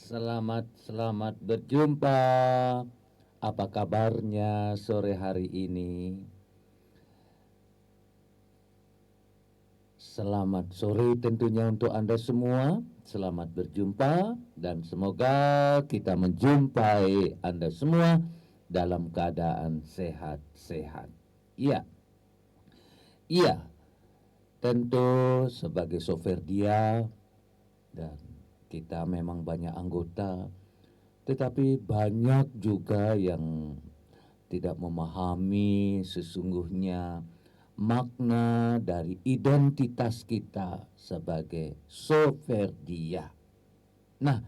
Selamat berjumpa. Apa kabarnya sore hari ini? Selamat sore tentunya untuk Anda semua. Selamat berjumpa dan semoga kita menjumpai Anda semua dalam keadaan sehat-sehat. Iya, iya. Tentu sebagai software dia dan kita memang banyak anggota, tetapi banyak juga yang tidak memahami sesungguhnya makna dari identitas kita sebagai software dia. Nah,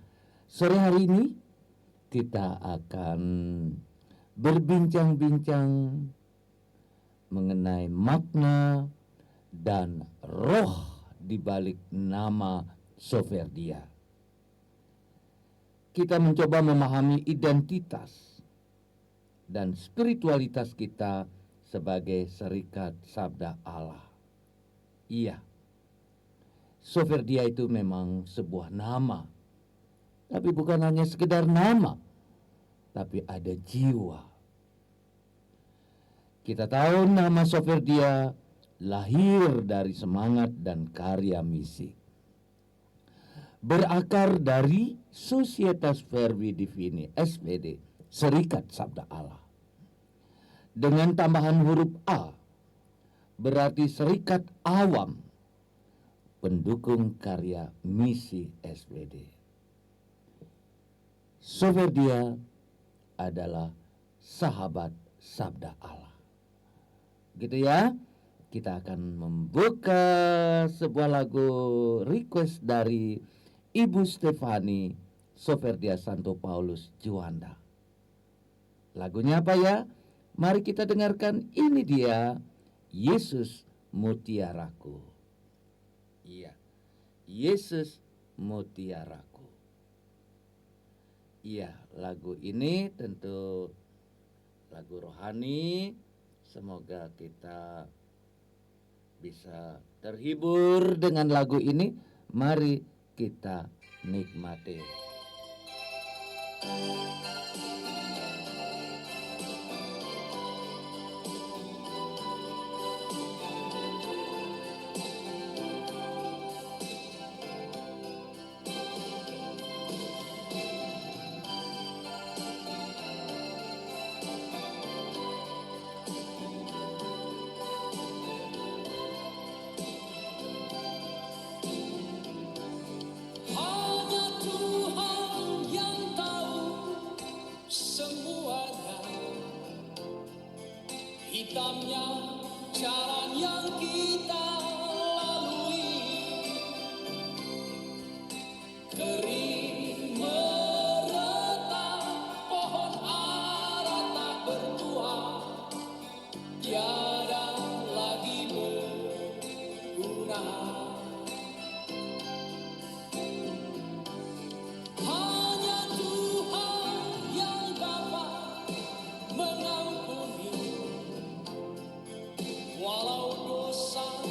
sore hari ini kita akan berbincang-bincang mengenai makna dan roh di balik nama software dia. Kita mencoba memahami identitas dan spiritualitas kita sebagai serikat sabda Allah. Iya, software dia itu memang sebuah nama, tapi bukan hanya sekedar nama, tapi ada jiwa. Kita tahu nama software dia lahir dari semangat dan karya misi. Berakar dari Societas Verbi Divini, SPD, Serikat Sabda Allah. Dengan tambahan huruf A, berarti Serikat Awam, pendukung karya misi SPD. Software dia adalah sahabat Sabda Allah. Gitu ya. Kita akan membuka sebuah lagu request dari Ibu Stefani Soferdia Santo Paulus Juanda. Lagunya apa ya? Mari kita dengarkan. Ini dia, Yesus Mutiaraku. Iya, Yesus Mutiaraku. Iya, lagu ini tentu lagu rohani. Semoga kita bisa terhibur dengan lagu ini. Mari kita nikmati. Hitamnya jalan yang kita lalui, kering meretak pohon ara tak berbuah, tiada lagi berguna. Hanya Tuhan yang dapat mengampuni. Walau dosa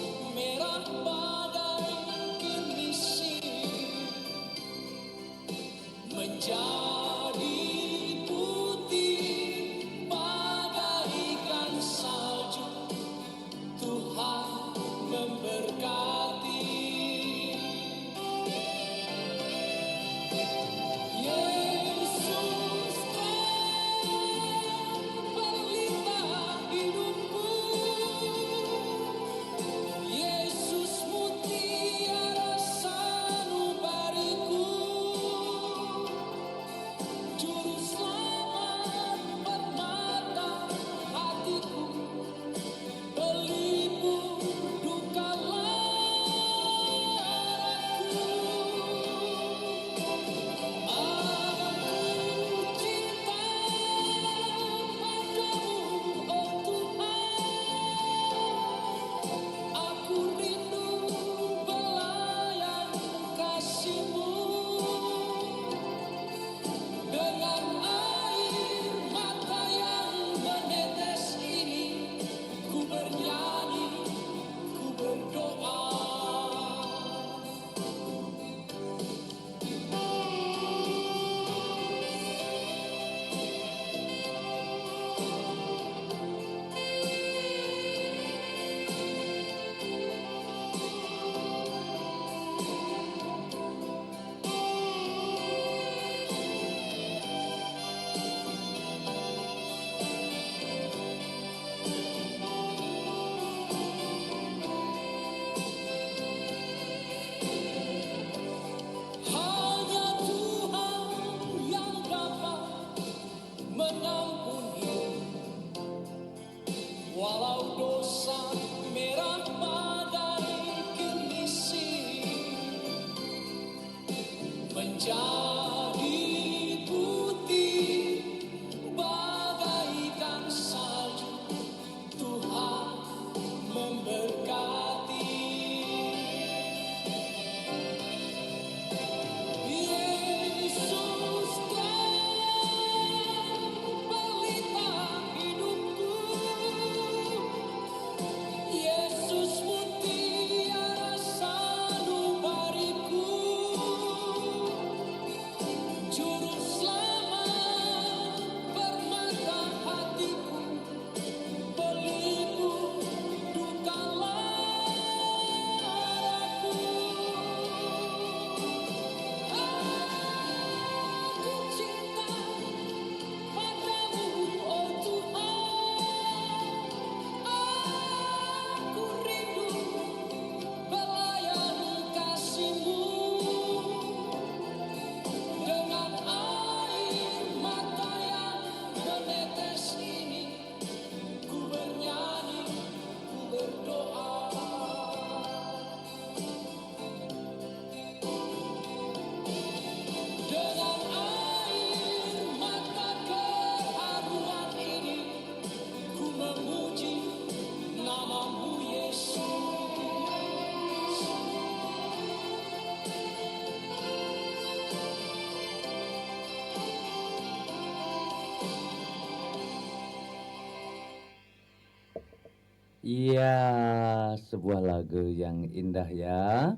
Iya, sebuah lagu yang indah ya.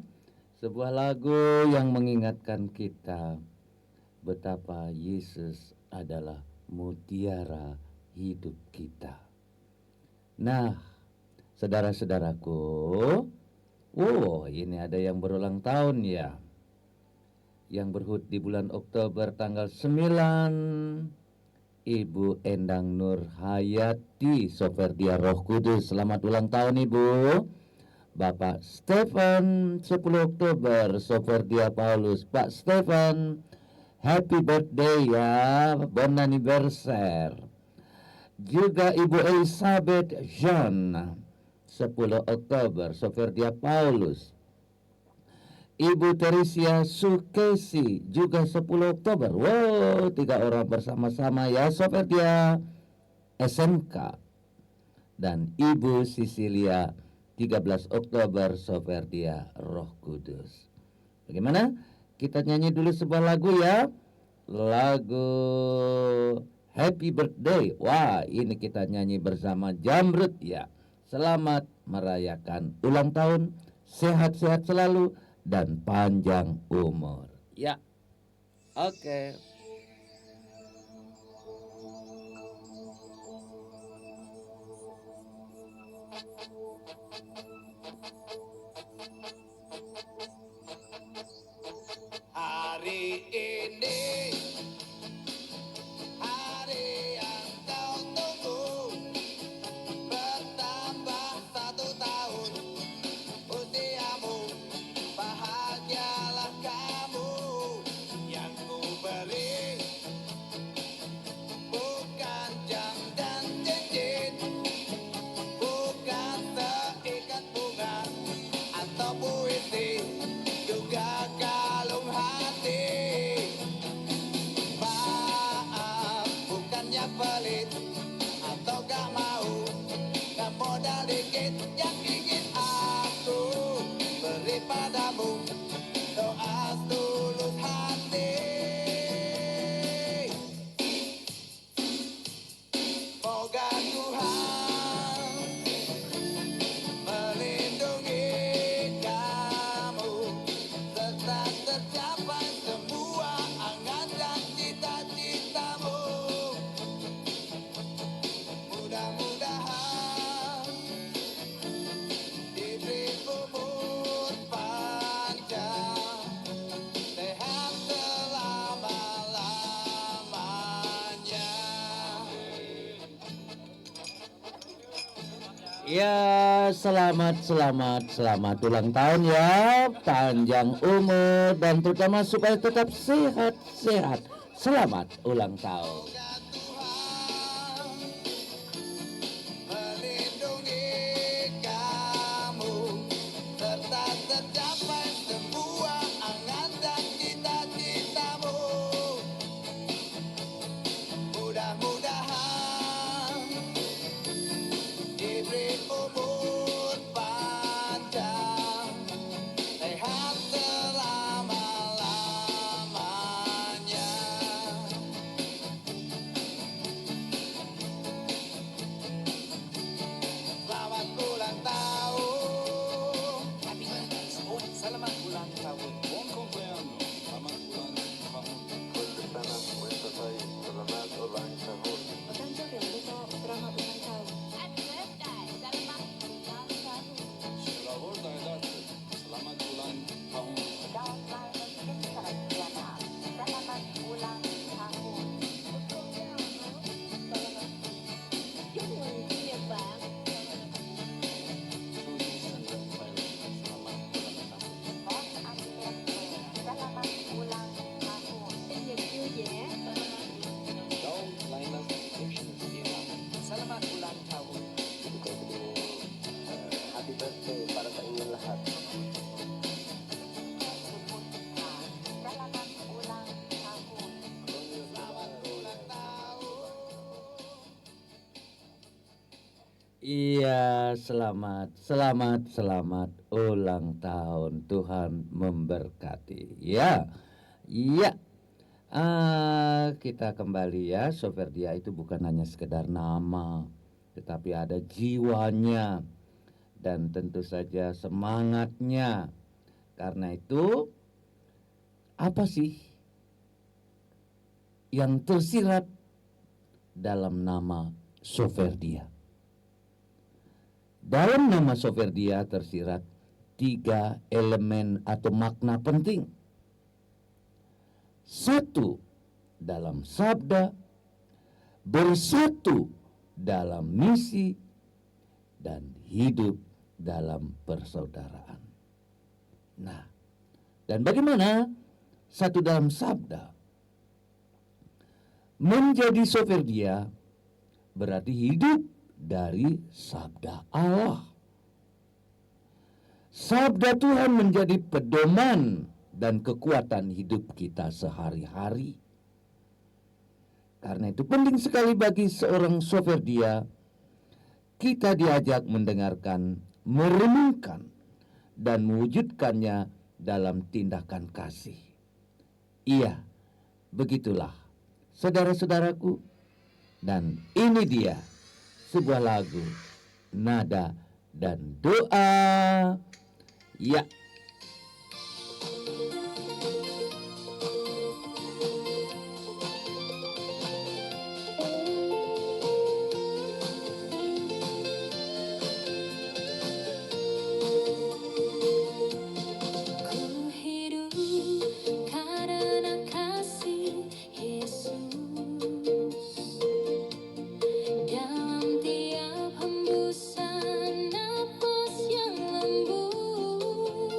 Sebuah lagu yang mengingatkan kita betapa Yesus adalah mutiara hidup kita. Nah, saudara-saudaraku, ini ada yang berulang tahun ya. Yang berhut di bulan Oktober tanggal 9, Ibu Endang Nur Hayati Soferdia Roh Kudus. Selamat ulang tahun Ibu. Bapak Stephen 10 Oktober Soferdia Paulus. Pak Stephen, happy birthday ya, bon anniversaire. Juga Ibu Elizabeth Jean 10 Oktober Soferdia Paulus. Ibu Teresia Sukesi juga 10 Oktober. Wow, 3 orang bersama-sama ya, Soferdia SMK. Dan Ibu Sisilia 13 Oktober Soferdia Roh Kudus. Bagaimana? Kita nyanyi dulu sebuah lagu ya. Lagu Happy Birthday. Wah, ini kita nyanyi bersama Jamrut ya. Selamat merayakan ulang tahun, sehat-sehat selalu dan panjang umur. Ya. Oke. Hari ini hari yang kau tunggu, bertambah 1 tahun usiamu, bahagialah kamu. Yang ku beri bukan jam dan cincin, bukan seikat bunga atau puisi, juga kalung hati. Maaf, bukannya pelit atau gak mau, gak modal dikit yang ingin aku beri padamu, doa tulus hati. Moga Tuhan melindungi kamu, serta tercapai semua angan dan cita-citamu. Mudah-mudahan diberi umur panjang, sehat selama-lamanya. Ya, selamat ulang tahun ya. Panjang umur dan terutama supaya tetap sehat-sehat. Selamat ulang tahun. Moga Tuhan melindungi kamu, serta tercapai semua angan dan cita-citamu. Mudah-mudahan diberi umur panjang, sehat selama-lamanya. Selamat ulang tahun. Selamat ulang tahun. Buon compleanno, selamat ulang tahun. كل سنة وانت طيب. سلامات ulang tahun. お誕生日おめでとう。Selamat ulang tahun. Happy birthday, selamat ulang tahun. Selamat datang, selamat ulang tahun. Down line Instagram Diana. Selamat ulang tahun. Chúc mừng sinh nhật bạn. Bon anniversary. Selamat ulang tahun. Sinh nhật vui vẻ. Daun Linus Nations Era. Selamat ulang tahun. Happy birthday para sa inyo lahat. Selamat ulang tahun. Selamat ulang tahun. Iya, selamat ulang tahun. Tuhan memberkati. Ya, iya. Kita kembali ya. Soferdia itu bukan hanya sekedar nama, tetapi ada jiwanya. dan tentu saja semangatnya. Karena itu, apa sih yang tersirat dalam nama Soferdia? Dalam nama Soferdia tersirat 3 elemen atau makna penting. 1 dalam sabda, bersatu dalam misi, dan hidup dalam persaudaraan. Nah, dan bagaimana 1 dalam sabda? Menjadi Soferdia berarti hidup dari sabda Allah. Sabda Tuhan menjadi pedoman dan kekuatan hidup kita sehari-hari. Karena itu penting sekali bagi seorang Soferdia, kita diajak mendengarkan, merenungkan, dan mewujudkannya dalam tindakan kasih. Iya, begitulah saudara-saudaraku. Dan ini dia sebuah lagu, nada dan doa. Ya. Ku hidup karena kasih Yesus. Dalam tiap hembusan napas yang lembut,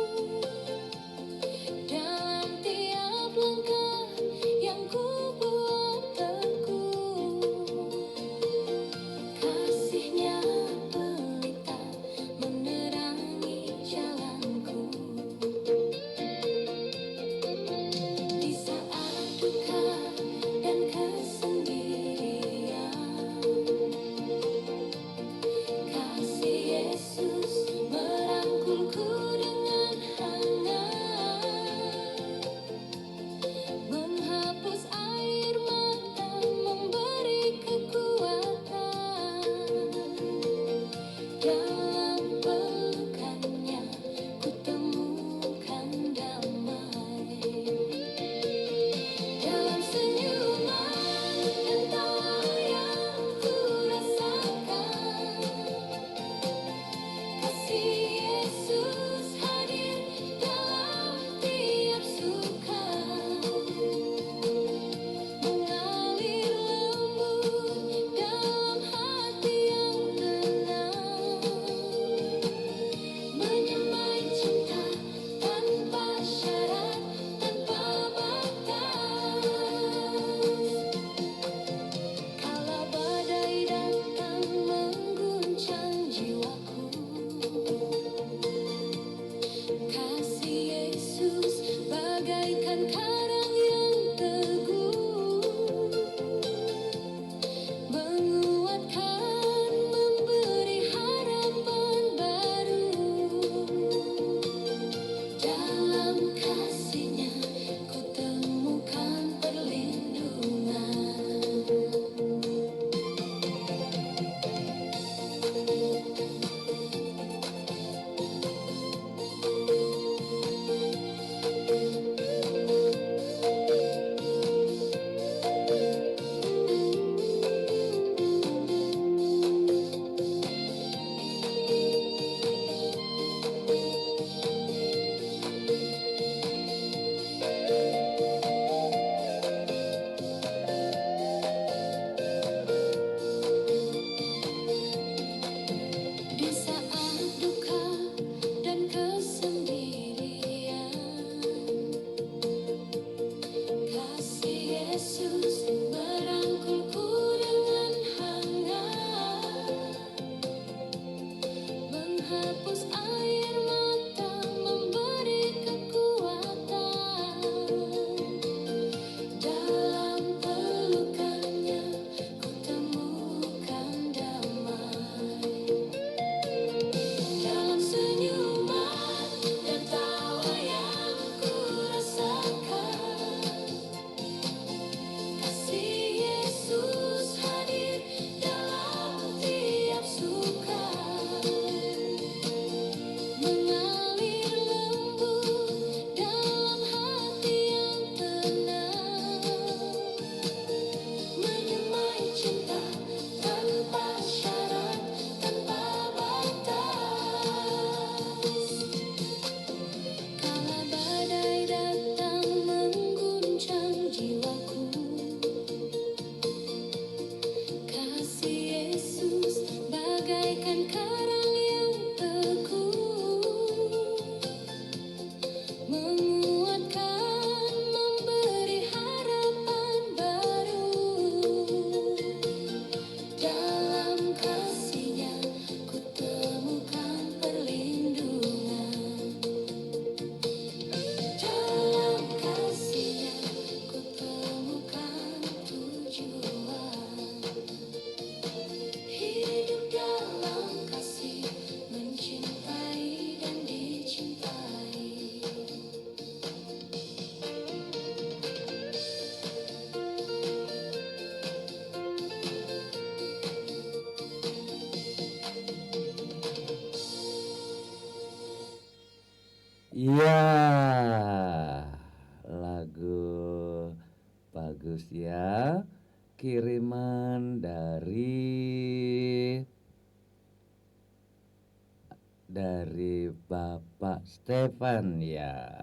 dari Bapak Stefan ya.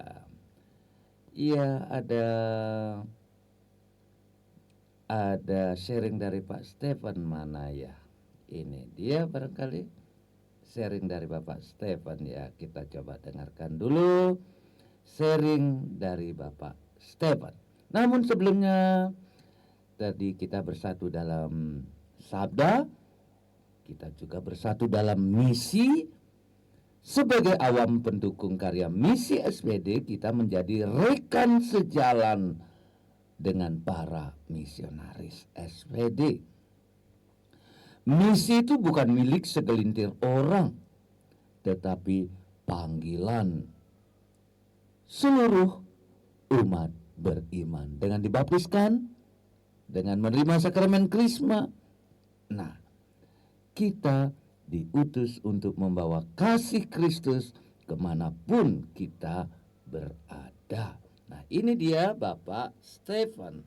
Iya, ada sharing dari Pak Stefan mana ya? Ini dia barangkali sharing dari Bapak Stefan ya. Kita coba dengarkan dulu sharing dari Bapak Stefan. Namun sebelumnya tadi kita bersatu dalam sabda, kita juga bersatu dalam misi. Sebagai awam pendukung karya misi SPD, kita menjadi rekan sejalan dengan para misionaris SPD. Misi itu bukan milik segelintir orang, tetapi panggilan seluruh umat beriman dengan dibaptiskan, dengan menerima sakramen krisma. Nah, kita diutus untuk membawa kasih Kristus kemanapun kita berada. Nah, ini dia Bapak Stefan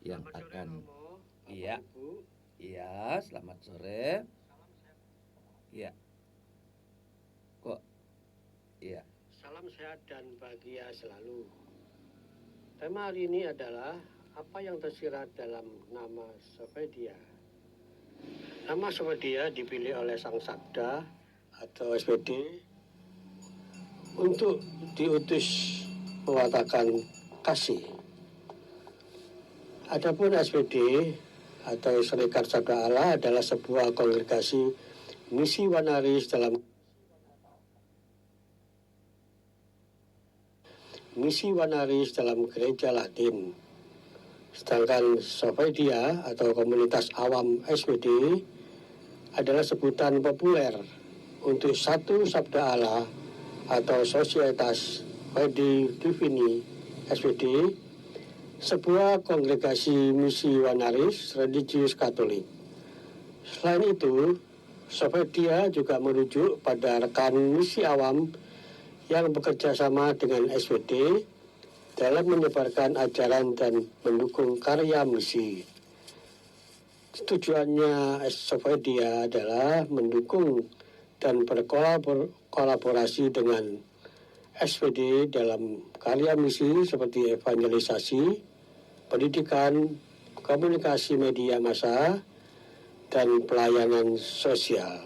yang akan. Iya, iya, selamat sore. Iya, kok, iya. Salam sehat dan bahagia selalu. Tema hari ini adalah apa yang tersirat dalam nama Sovedia. Nama Sovedia dipilih oleh Sang Sabda atau SPD untuk diutus mewatakan kasih. Adapun SPD atau Serikat Sabda Allah adalah sebuah kongregasi misi wanaris dalam gereja Latin. Sedangkan Sovedia atau komunitas awam SPD adalah sebutan populer untuk satu sabda Allah atau Societas Fide Divini SPD, sebuah kongregasi misi wanaris religius Katolik. Selain itu, Sovedia juga merujuk pada rekan misi awam yang bekerja sama dengan SPD dalam menyebarkan ajaran dan mendukung karya misi. Tujuannya Sovedia adalah mendukung dan berkolaborasi dengan SPD dalam karya misi seperti evangelisasi, pendidikan, komunikasi media massa, dan pelayanan sosial.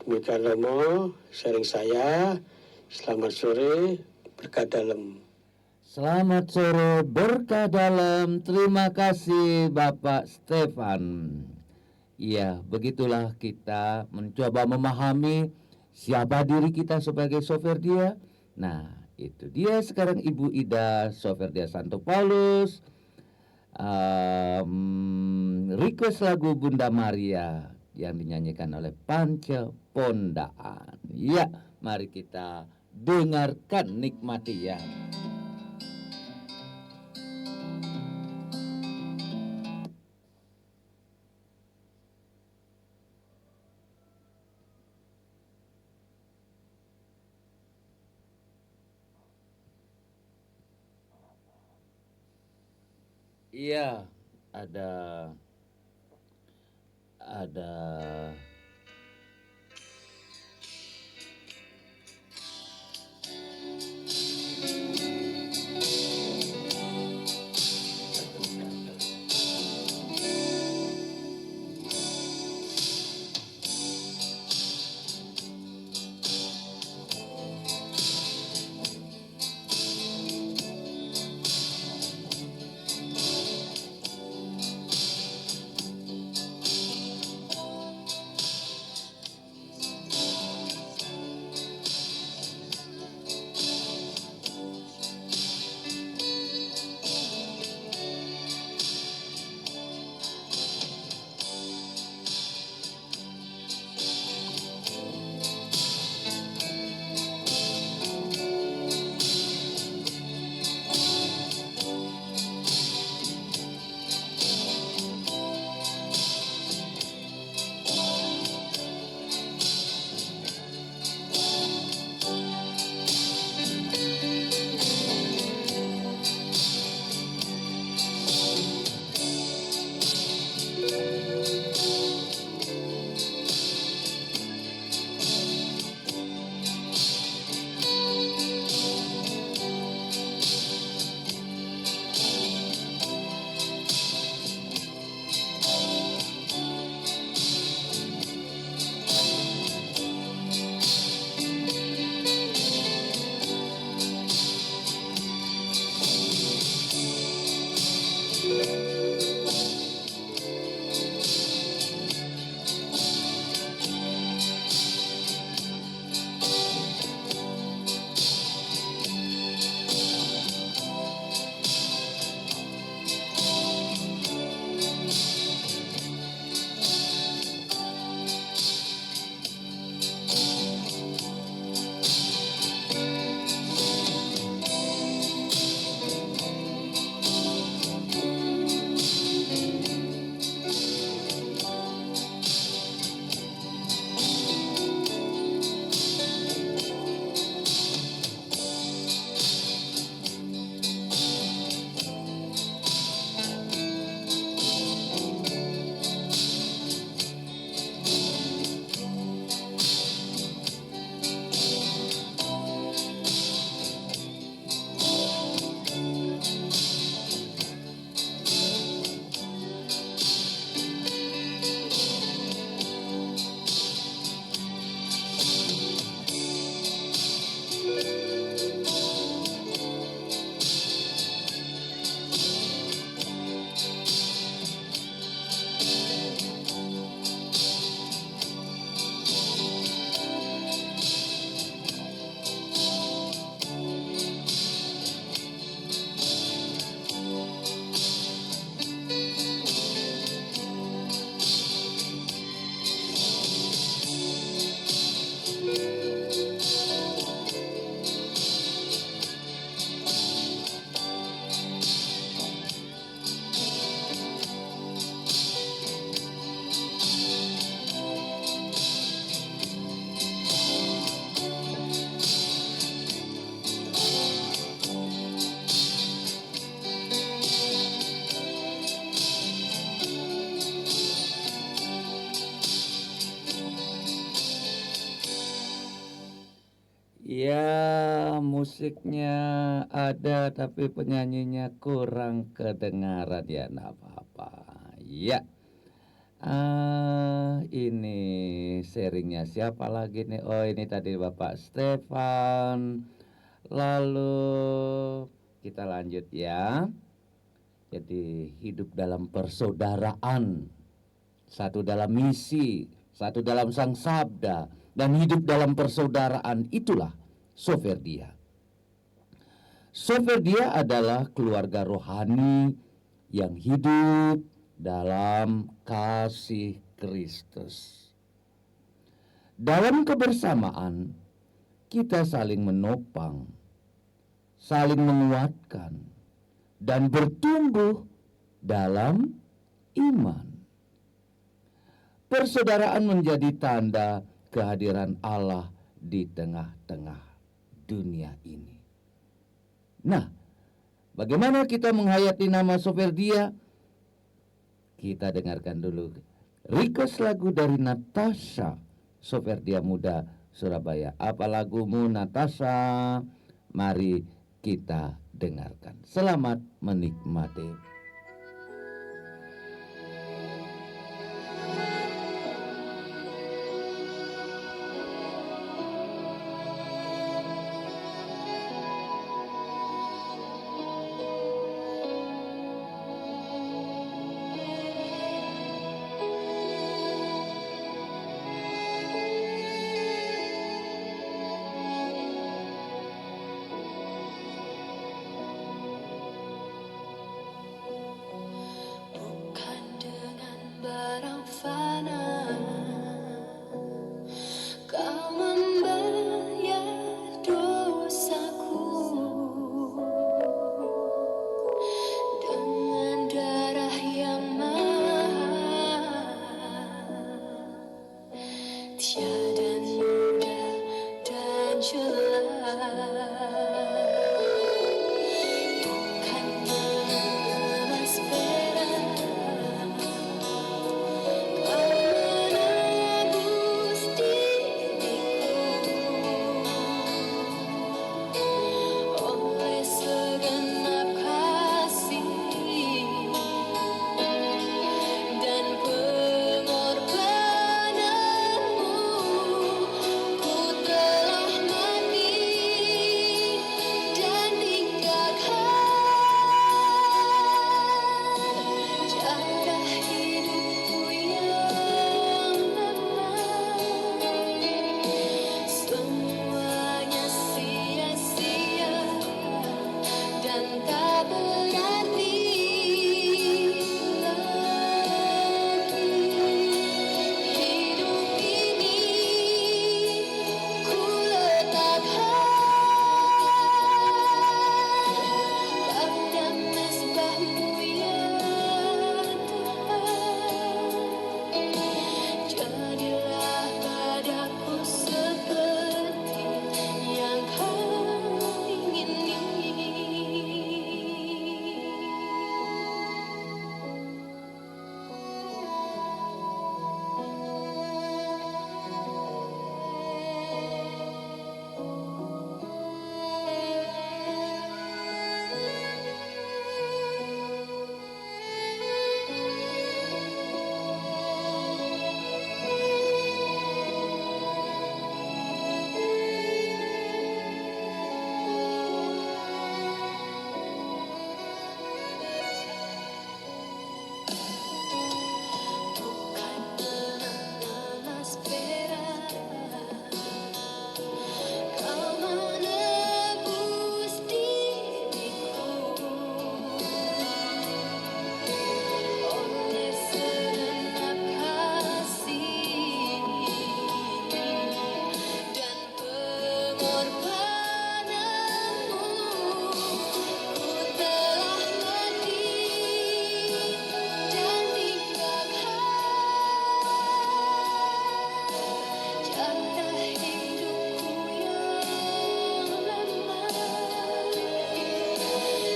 Demikian Romo, sharing saya. Selamat sore, berkat dalam. Selamat sore, berkah dalam. Terima kasih Bapak Stefan. Ya, begitulah kita mencoba memahami siapa diri kita sebagai Sovedia. Nah, itu dia sekarang Ibu Ida Sovedia Santo Paulus. Request lagu Bunda Maria yang dinyanyikan oleh Panca Pondaan. Ya, mari kita dengarkan, nikmati ya. Iya, ada Ya, musiknya ada tapi penyanyinya kurang kedengaran ya, enggak apa-apa. Ya. Ini sharingnya siapa lagi nih? Oh, ini tadi Bapak Stefan. Lalu kita lanjut ya. Jadi hidup dalam persaudaraan, satu dalam misi, satu dalam sang sabda, dan hidup dalam persaudaraan itulah Soferdia. Soferdia adalah keluarga rohani yang hidup dalam kasih Kristus. Dalam kebersamaan, kita saling menopang, saling menguatkan, dan bertumbuh dalam iman. Persaudaraan menjadi tanda kehadiran Allah di tengah-tengah dunia ini. Nah, bagaimana kita menghayati nama Soferdia? Kita dengarkan dulu request lagu dari Natasha, Soferdia Muda Surabaya. Apa lagumu, Natasha? Mari kita dengarkan. Selamat menikmati. Bukan dengan barang fana kau membayar dosaku, dengan darah yang mahal, tiada mudah dan jelas. Bukan emas perak kau menebus diriku, oleh segenap kasih dan pengorbananmu, ku telah mati dan tinggalkan cara hidupku yang lama. Semuanya sia-sia dan tak berarti lagi. Hidup ini ku letakkan pada mezbahmu ya Tuhan. Jadilah padaku seperti yang kau ingini. Bukan dengan emas perak kau menebus diriku, oleh segenap kasih dan pengorbananmu, ku telah mati dan tinggalkan cara hidupku yang lama.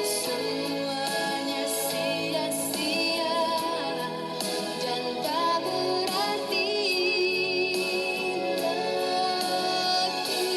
Semuanya sia-sia dan tak berarti lagi.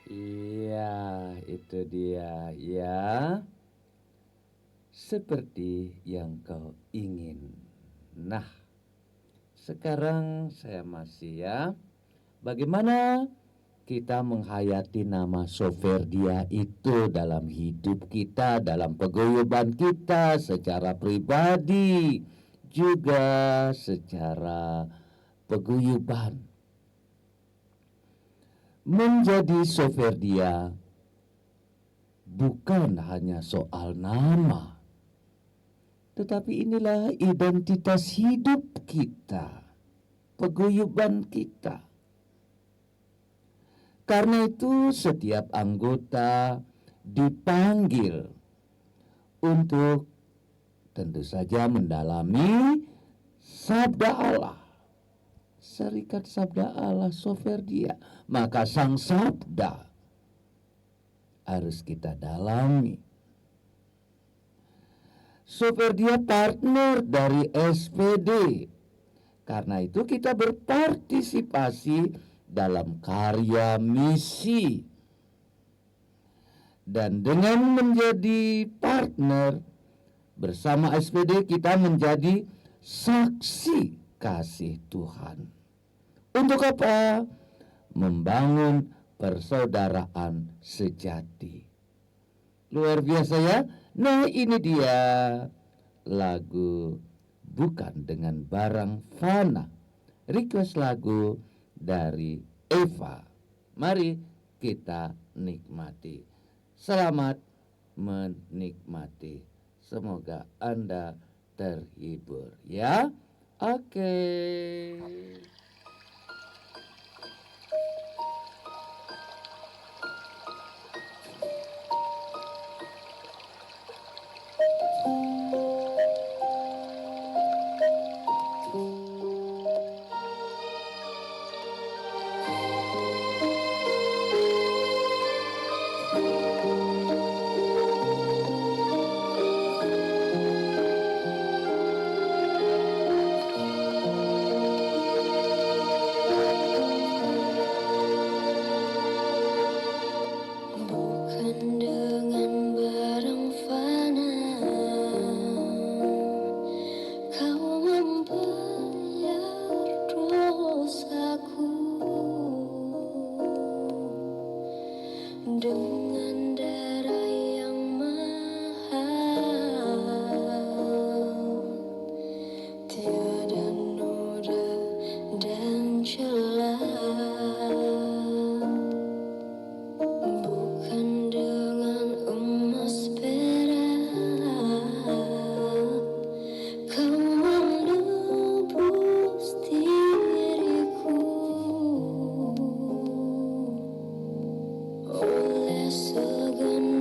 Iya, itu dia ya. Seperti yang kau ingin. Nah, sekarang saya masih ya. Bagaimana kita menghayati nama Soferdia itu dalam hidup kita, dalam paguyuban kita secara pribadi, juga secara paguyuban. Menjadi Soferdia bukan hanya soal nama, tetapi inilah identitas hidup kita, paguyuban kita. Karena itu setiap anggota dipanggil untuk tentu saja mendalami sabda Allah. Serikat sabda Allah Soferdia. Maka sang sabda harus kita dalami. Soferdia partner dari SPD. Karena itu kita berpartisipasi dalam karya misi. Dan dengan menjadi partner bersama SPD kita menjadi saksi kasih Tuhan. Untuk apa? Membangun persaudaraan sejati. Luar biasa ya. Nah, ini dia lagu Bukan Dengan Barang Fana. Request lagu dari Eva. Mari kita nikmati. Selamat menikmati. Semoga Anda terhibur ya. Oke. Bukan dengan barang fana kau membayar dosaku, dengan darah yang mahal tiada noda dan celah. Bukan dengan emas perak kau menebus diriku, oleh segenap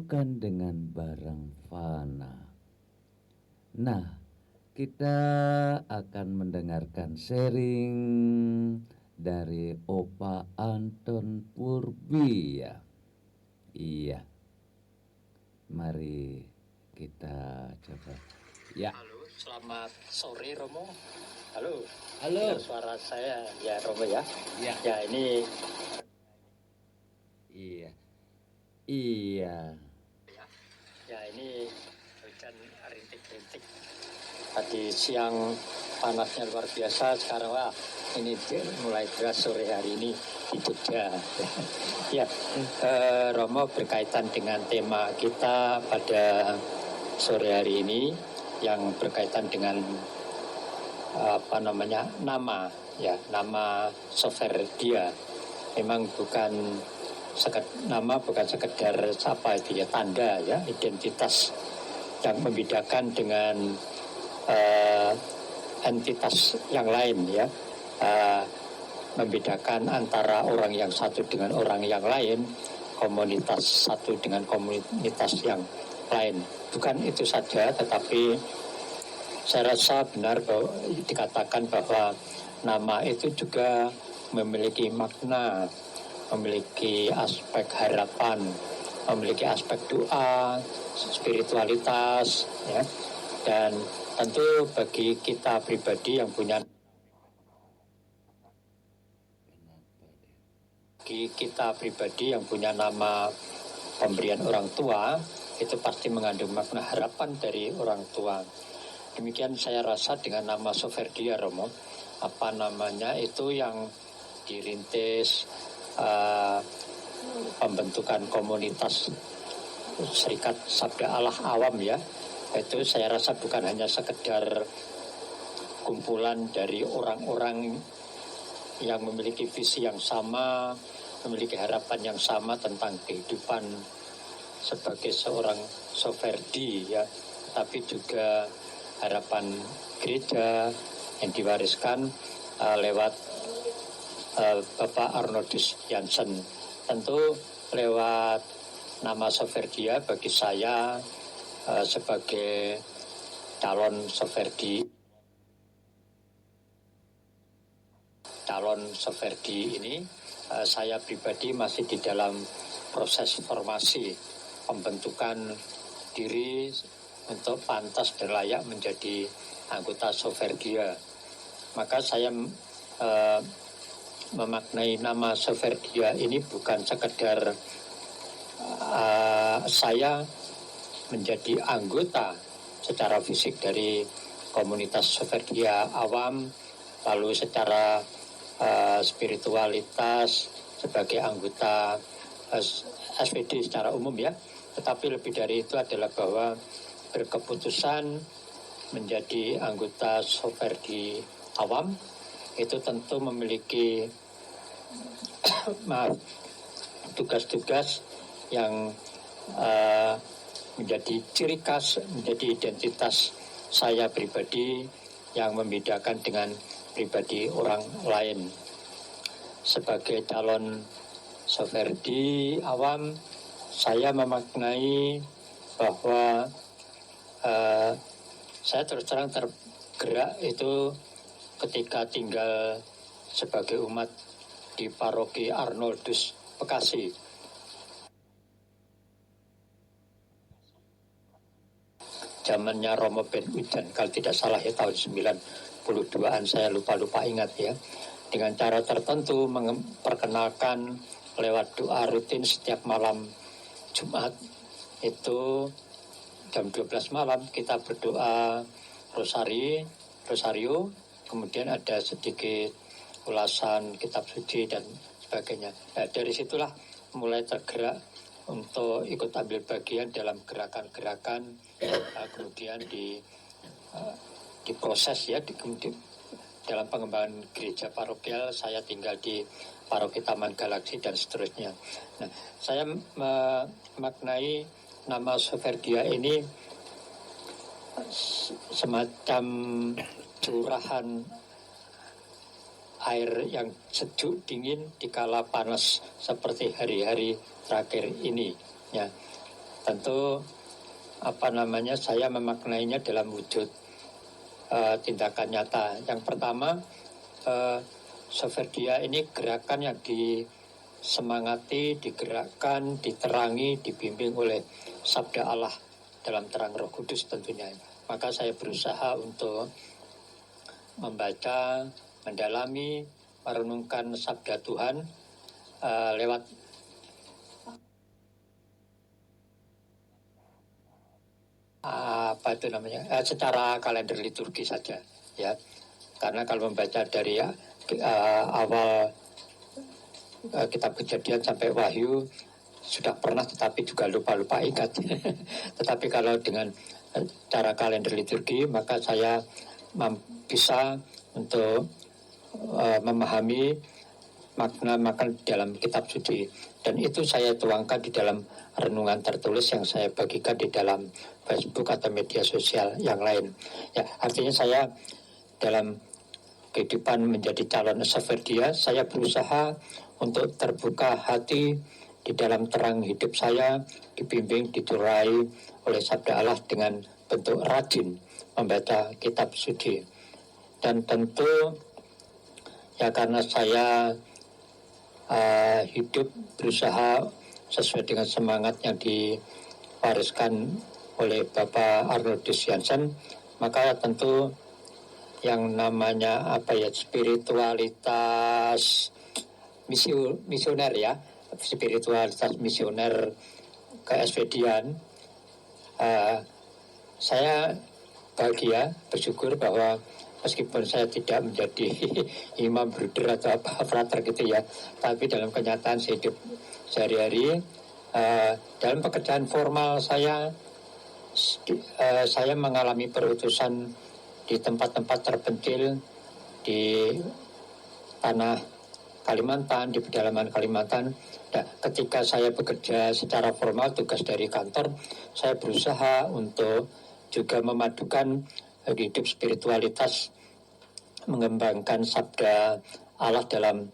bukan dengan barang fana. Nah, kita akan mendengarkan sharing dari Opa Anton Purbi ya. Iya. Mari kita coba. Ya. Halo, selamat sore Romo. Halo. Halo. Dengar suara saya ya Romo ya. Ya. Ya ini. Iya. Iya. Ya ini hujan rintik-rintik. Tadi siang panasnya luar biasa. Sekarang wah ini mulai deras sore hari ini di Jogja. Ya, Romo berkaitan dengan tema kita pada sore hari ini yang berkaitan dengan nama ya, nama Soferdia. Memang bukan bukan sekedar apa itu ya, tanda ya, identitas yang membedakan dengan entitas yang lain ya, membedakan antara orang yang satu dengan orang yang lain, komunitas satu dengan komunitas yang lain. Bukan itu saja, tetapi saya rasa benar bahwa dikatakan bahwa nama itu juga memiliki makna, memiliki aspek harapan, memiliki aspek doa, spiritualitas, ya. Dan tentu bagi kita pribadi yang punya nama pemberian orang tua, itu pasti mengandung makna harapan dari orang tua. Demikian saya rasa dengan nama Soferdia Romo, apa namanya itu yang dirintis pembentukan komunitas Serikat Sabda Allah Awam ya, itu saya rasa bukan hanya sekedar kumpulan dari orang-orang yang memiliki visi yang sama, memiliki harapan yang sama tentang kehidupan sebagai seorang Soferdi ya, tapi juga harapan gereja yang diwariskan lewat Bapak Arnoldus Jansen. Tentu lewat nama Soferdia bagi saya sebagai calon Soferdi ini, saya pribadi masih di dalam proses formasi pembentukan diri untuk pantas dan layak menjadi anggota Soferdia. Maka saya memaknai nama Soferdia ini bukan sekedar saya menjadi anggota secara fisik dari komunitas Soferdia Awam, lalu secara spiritualitas sebagai anggota SPD secara umum ya, tetapi lebih dari itu adalah bahwa berkeputusan menjadi anggota Soferdi Awam itu tentu memiliki tugas-tugas yang menjadi ciri khas, menjadi identitas saya pribadi yang membedakan dengan pribadi orang lain. Sebagai calon Soferdi Awam, saya memaknai bahwa saya terus terang tergerak itu ketika tinggal sebagai umat di paroki Arnoldus Bekasi. Zamannya Romo Ben Udan, kalau tidak salah ya, tahun 92-an, saya lupa ingat ya. Dengan cara tertentu memperkenalkan lewat doa rutin setiap malam Jumat, itu jam 12 malam kita berdoa rosario, kemudian ada sedikit ulasan kitab suci dan sebagainya. Nah, dari situlah mulai tergerak untuk ikut ambil bagian dalam gerakan-gerakan, kemudian diproses ya, dalam pengembangan gereja parokial. Saya tinggal di paroki Taman Galaksi dan seterusnya. Nah, saya memaknai nama Soferdia ini semacam curahan air yang sejuk dingin di kala panas seperti hari-hari terakhir ini ya. tentu saya memaknainya dalam wujud tindakan nyata. Yang pertama, Soferdia ini gerakan yang disemangati, digerakkan, diterangi, dibimbing oleh sabda Allah dalam terang Roh Kudus tentunya. Maka saya berusaha untuk membaca, mendalami, merenungkan sabda Tuhan lewat secara kalender liturgi saja, ya. Karena kalau membaca dari awal kitab Kejadian sampai Wahyu sudah pernah, tetapi juga lupa ingat. Tetapi kalau dengan cara kalender liturgi, maka saya bisa untuk memahami makna-makna dalam kitab suci, dan itu saya tuangkan di dalam renungan tertulis yang saya bagikan di dalam Facebook atau media sosial yang lain. Ya, artinya saya dalam kehidupan menjadi calon Soferdia, saya berusaha untuk terbuka hati di dalam terang hidup saya, dibimbing, diturai oleh sabda Allah dengan bentuk rajin membaca kitab suci. Dan tentu ya karena saya hidup berusaha sesuai dengan semangat yang diwariskan oleh Bapak Arnoldus Jansen, maka tentu yang namanya spiritualitas misioner, ya, spiritualitas misioner ke-SVD-an, saya bahagia, bersyukur bahwa meskipun saya tidak menjadi imam, bruder atau frater gitu ya, tapi dalam kenyataan hidup sehari-hari, dalam pekerjaan formal saya mengalami perutusan di tempat-tempat terpencil di tanah Kalimantan, di pedalaman Kalimantan. Nah, ketika saya bekerja secara formal, tugas dari kantor, saya berusaha untuk juga memadukan hidup spiritualitas, mengembangkan sabda Allah dalam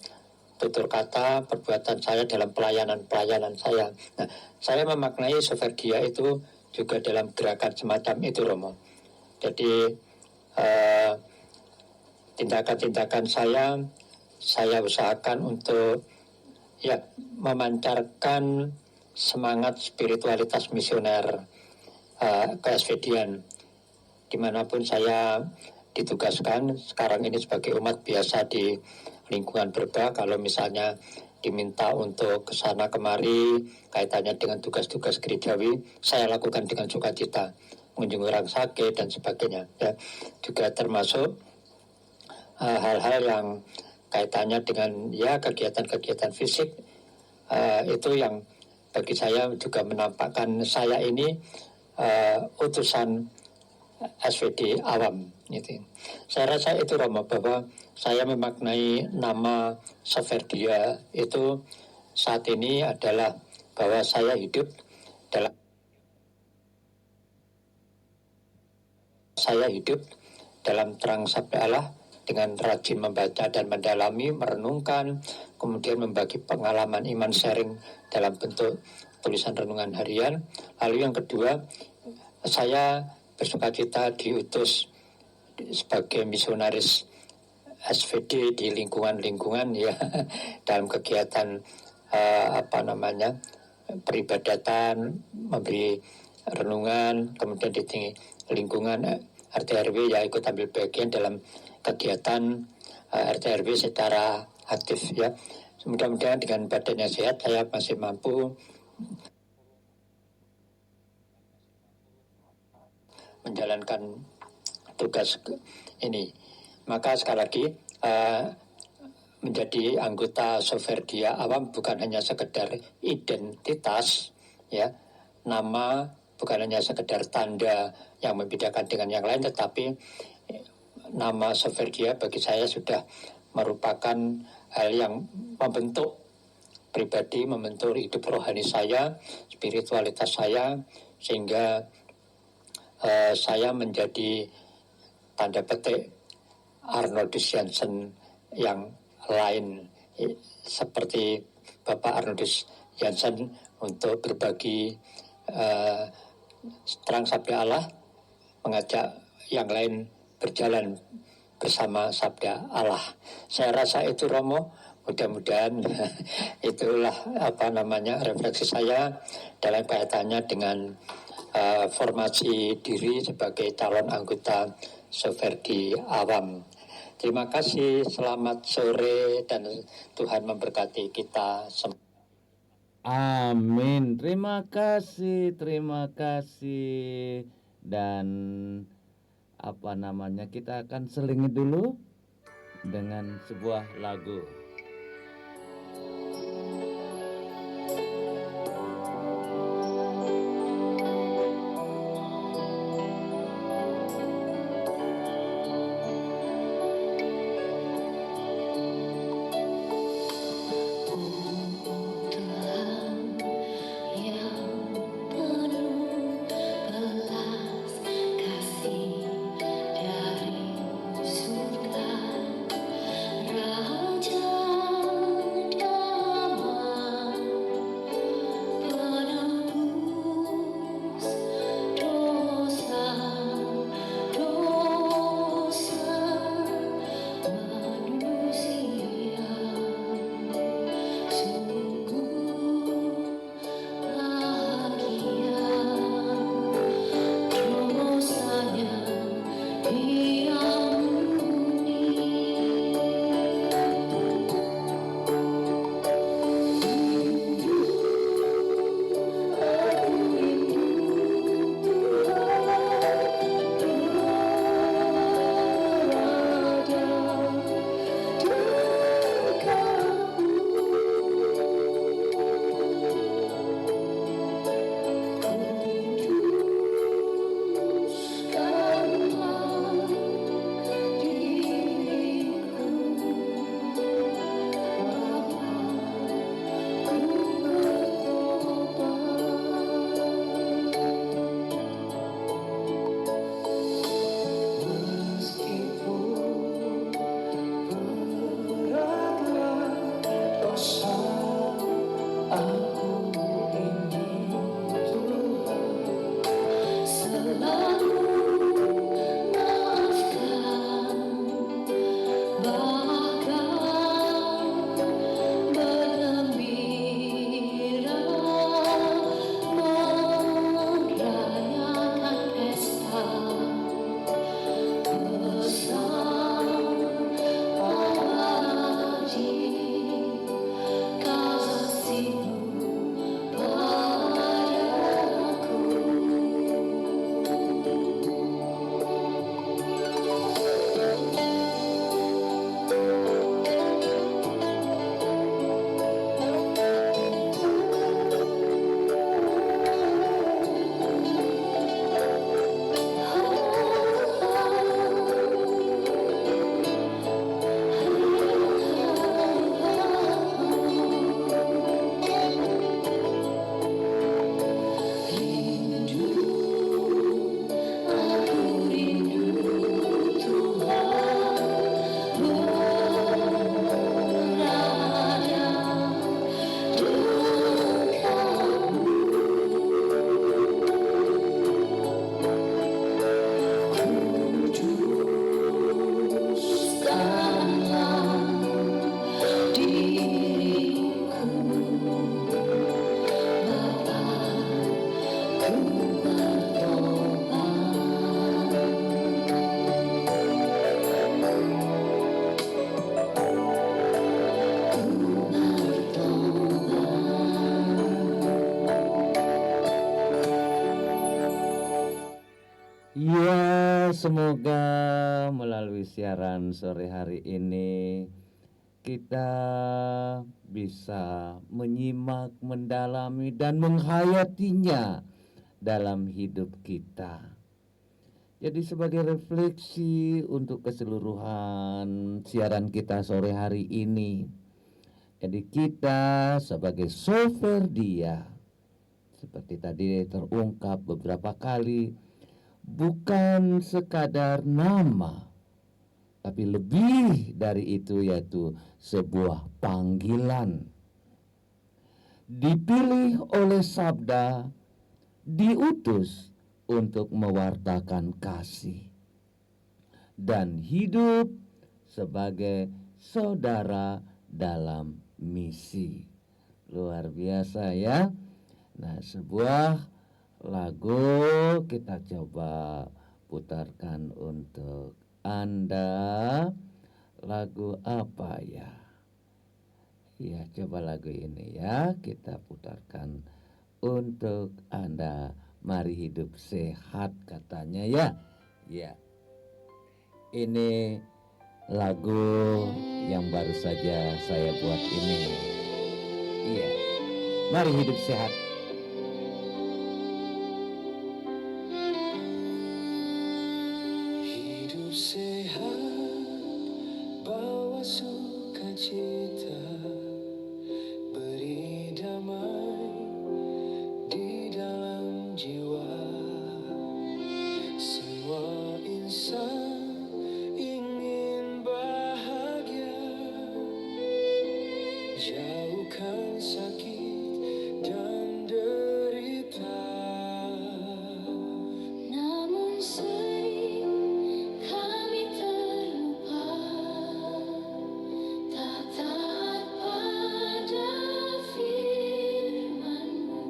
tutur kata, perbuatan saya dalam pelayanan saya. Nah, saya memaknai Soferdia itu juga dalam gerakan semacam itu, Romo. Jadi tindakan-tindakan saya usahakan untuk memancarkan semangat spiritualitas misioner ke-SVD-an dimanapun saya ditugaskan. Sekarang ini sebagai umat biasa di lingkungan Berba, kalau misalnya diminta untuk kesana kemari kaitannya dengan tugas-tugas gerejawi, saya lakukan dengan sukacita, mengunjungi orang sakit dan sebagainya, ya. Juga termasuk hal-hal yang kaitannya dengan kegiatan-kegiatan fisik, itu yang bagi saya juga menampakkan saya ini utusan SVD awam gitu. Saya rasa itu, Romo, bahwa saya memaknai nama Soferdia itu saat ini adalah bahwa saya hidup dalam terang sabda Allah dengan rajin membaca dan mendalami, merenungkan, kemudian membagi pengalaman iman sharing dalam bentuk tulisan renungan harian. Lalu yang kedua, saya bersukacita diutus sebagai misionaris SVD di lingkungan-lingkungan, ya, dalam kegiatan peribadatan, memberi renungan, kemudian di lingkungan RT RW ya ikut ambil bagian dalam kegiatan RT RW secara aktif, ya. Mudah-mudahan dengan badannya sehat saya masih mampu menjalankan tugas ini. Maka sekali lagi menjadi anggota Soferdia awam bukan hanya sekedar identitas, ya, nama, bukan hanya sekedar tanda yang membedakan dengan yang lain, tetapi nama Soferdia bagi saya sudah merupakan hal yang membentuk pribadi, membentuk hidup rohani saya, spiritualitas saya, sehingga saya menjadi tanda petik Arnoldus Jansen yang lain, seperti Bapak Arnoldus Jansen, untuk berbagi eh, terang sabda Allah, mengajak yang lain berjalan bersama sabda Allah. Saya rasa itu Romo, mudah-mudahan itulah refleksi saya dalam kaitannya dengan formasi diri sebagai calon anggota Soferdi Awam. Terima kasih, selamat sore dan Tuhan memberkati kita semua. Amin. Terima kasih, dan kita akan selingi dulu dengan sebuah lagu. Ya, semoga melalui siaran sore hari ini kita bisa menyimak, mendalami, dan menghayatinya dalam hidup kita. Jadi sebagai refleksi untuk keseluruhan siaran kita sore hari ini, jadi kita sebagai sofer dia, seperti tadi terungkap beberapa kali, bukan sekadar nama, tapi lebih dari itu, yaitu sebuah panggilan. Dipilih oleh sabda diutus untuk mewartakan kasih dan hidup sebagai saudara dalam misi. Luar biasa ya. Nah, sebuah lagu kita coba putarkan untuk Anda. Lagu apa ya? Ya, coba lagu ini ya kita putarkan untuk Anda. Mari hidup sehat katanya ya. Ya. Ini lagu yang baru saja saya buat ini. Iya. Mari hidup sehat. Hidup sehat, bawa sukacita, beri damai di dalam jiwa. Semua insan ingin bahagia, jauhkan sakit dan derita. Namun sering kami terlupa, tak taat pada firman-Mu.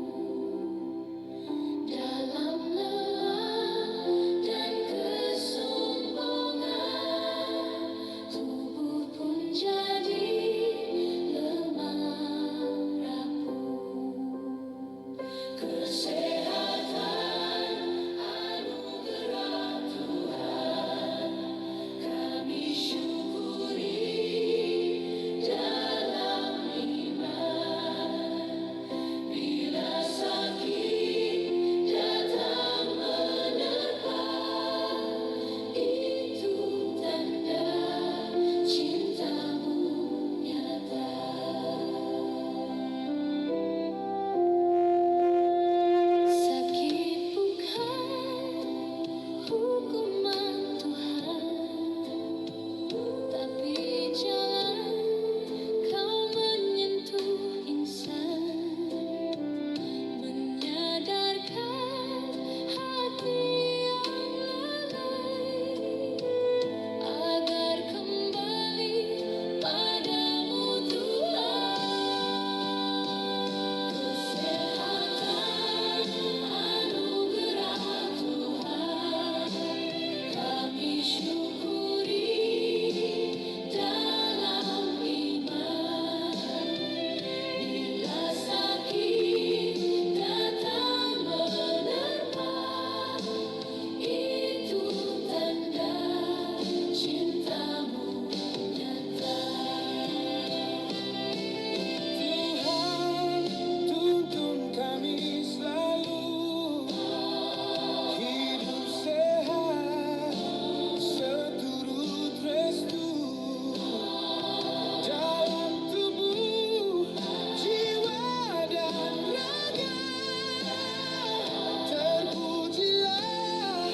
Dalam lelah dan kesombongan, tubuh pun jadi lemah rapuh. Kesehatan anugerah Tuhan, kami syukuri dalam iman. Bila sakit datang menerpa, itu tanda cinta-Mu nyata. Sakit bukan hukuman Tuhan, tapi jalan Kau menyentuh insan, menyadarkan hati yang lalai, agar kembali padamu Tuhan. Kesehatan anugerah Tuhan, kami syukuri dalam iman. Bila sakit datang menerpa, itu tanda cinta-Mu nyata. Tuhan, tuntun kami selalu hidup sehat, seturut restu dalam tubuh, jiwa dan raga. Terpujilah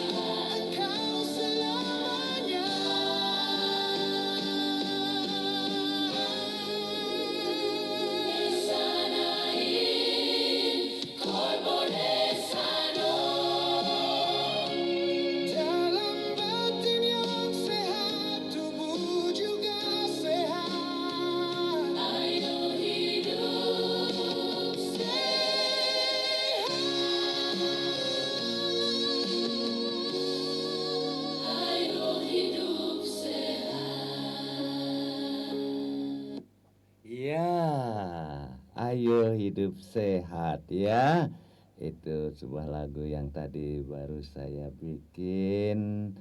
Engkau selamanya. Sanain corpore sano, Dalam batin yang sehat, tubuh juga sehat. ayo hidup sehat. Ayo hidup sehat. Ya, ayo hidup sehat ya. Itu sebuah lagu yang tadi baru saya bikin.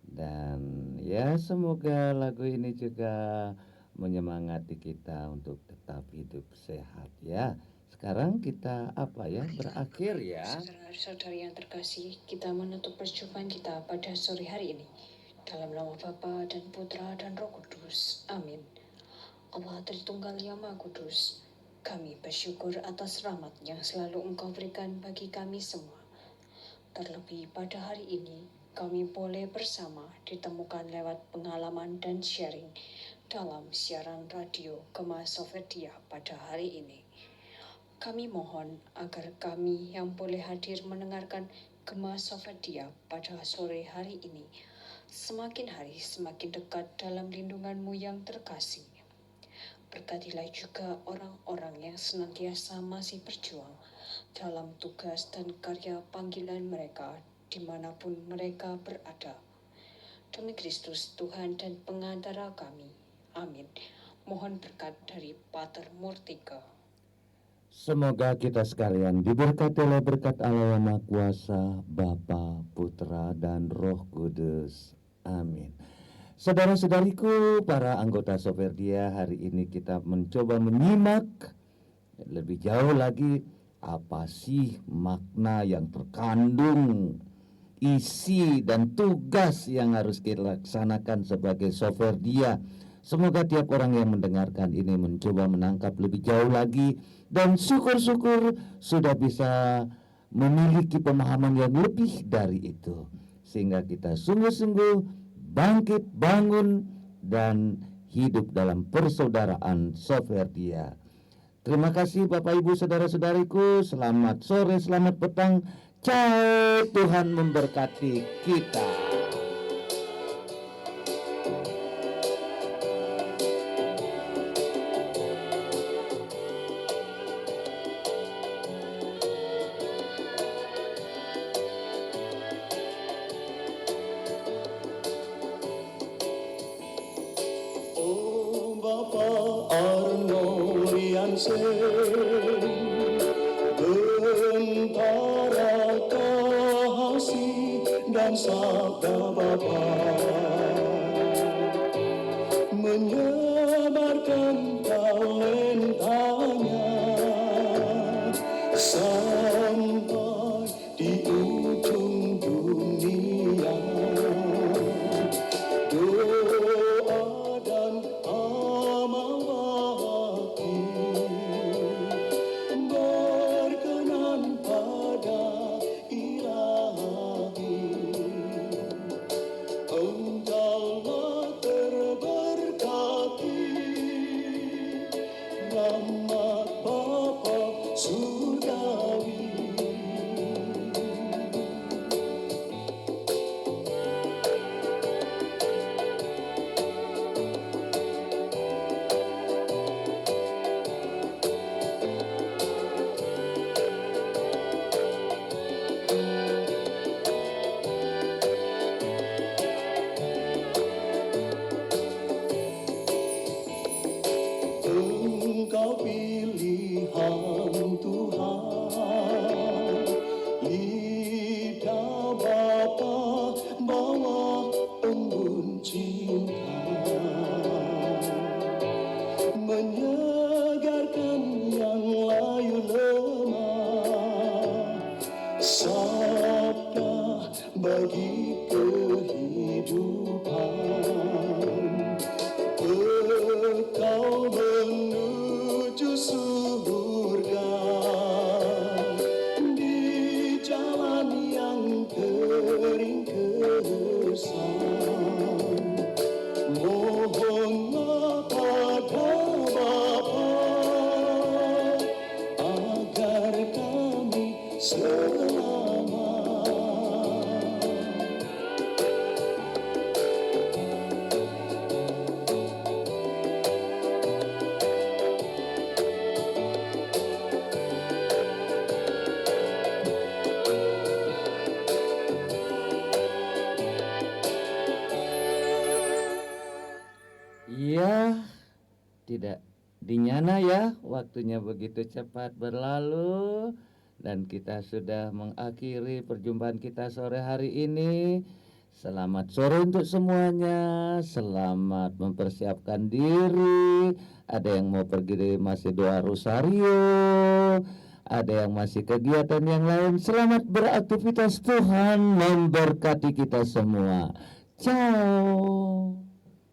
Dan ya semoga lagu ini juga menyemangati kita untuk tetap hidup sehat ya. Sekarang kita apa ya, berakhir ya. Saudara-saudari yang terkasih, kita menutup perjumpaan kita pada sore hari ini. Dalam nama Bapa dan Putra dan Roh Kudus. Amin. Allah Tritunggal Yang Maha Kudus, kami bersyukur atas rahmat yang selalu Engkau berikan bagi kami semua. Terlebih pada hari ini, kami boleh bersama ditemukan lewat pengalaman dan sharing dalam siaran radio Gema Sovedia pada hari ini. Kami mohon agar kami yang boleh hadir mendengarkan Gema Sofadia pada sore hari ini semakin hari semakin dekat dalam lindungan-Mu yang terkasih. Berkatilah juga orang-orang yang senantiasa masih berjuang dalam tugas dan karya panggilan mereka dimanapun mereka berada. Demi Kristus Tuhan dan pengantara kami. Amin. Mohon berkat dari Pater Murtika. Semoga kita sekalian diberkati oleh berkat Allah yang Maha Kuasa, Bapa, Putra, dan Roh Kudus. Amin. Saudara-saudariku, para anggota Soferdia, hari ini kita mencoba menyimak lebih jauh lagi apa sih makna yang terkandung, isi dan tugas yang harus kita laksanakan sebagai Soferdia. Semoga tiap orang yang mendengarkan ini mencoba menangkap lebih jauh lagi, dan syukur-syukur sudah bisa memiliki pemahaman yang lebih dari itu, sehingga kita sungguh-sungguh bangkit, bangun, dan hidup dalam persaudaraan Soferdia. Terima kasih Bapak Ibu Saudara-saudariku, selamat sore, selamat petang, ciao, Tuhan memberkati kita. Oh Bapa Arnolianse, Bentara kasih dan sabda Bapa, menyebarkan talentanya sampai di ujung dunia. Doa dan amal bakti berkenan pada Ilahi. Engkaulah terberkati, rahmat Bapa surgawi. Engkau pilihan Tuhan, lidah Bapa bawa embun cinta, menyegarkan yang layu lemah, sabda bagi kehidupan. Engkau menuju surga di jalan yang kering gersang. Mohonlah pada Bapa agar kami selamat. Ya, tidak dinyana ya, waktunya begitu cepat berlalu, dan kita sudah mengakhiri perjumpaan kita sore hari ini. Selamat sore untuk semuanya, selamat mempersiapkan diri. Ada yang mau pergi masih doa rosario, ada yang masih kegiatan yang lain. Selamat beraktivitas, Tuhan memberkati kita semua. Ciao.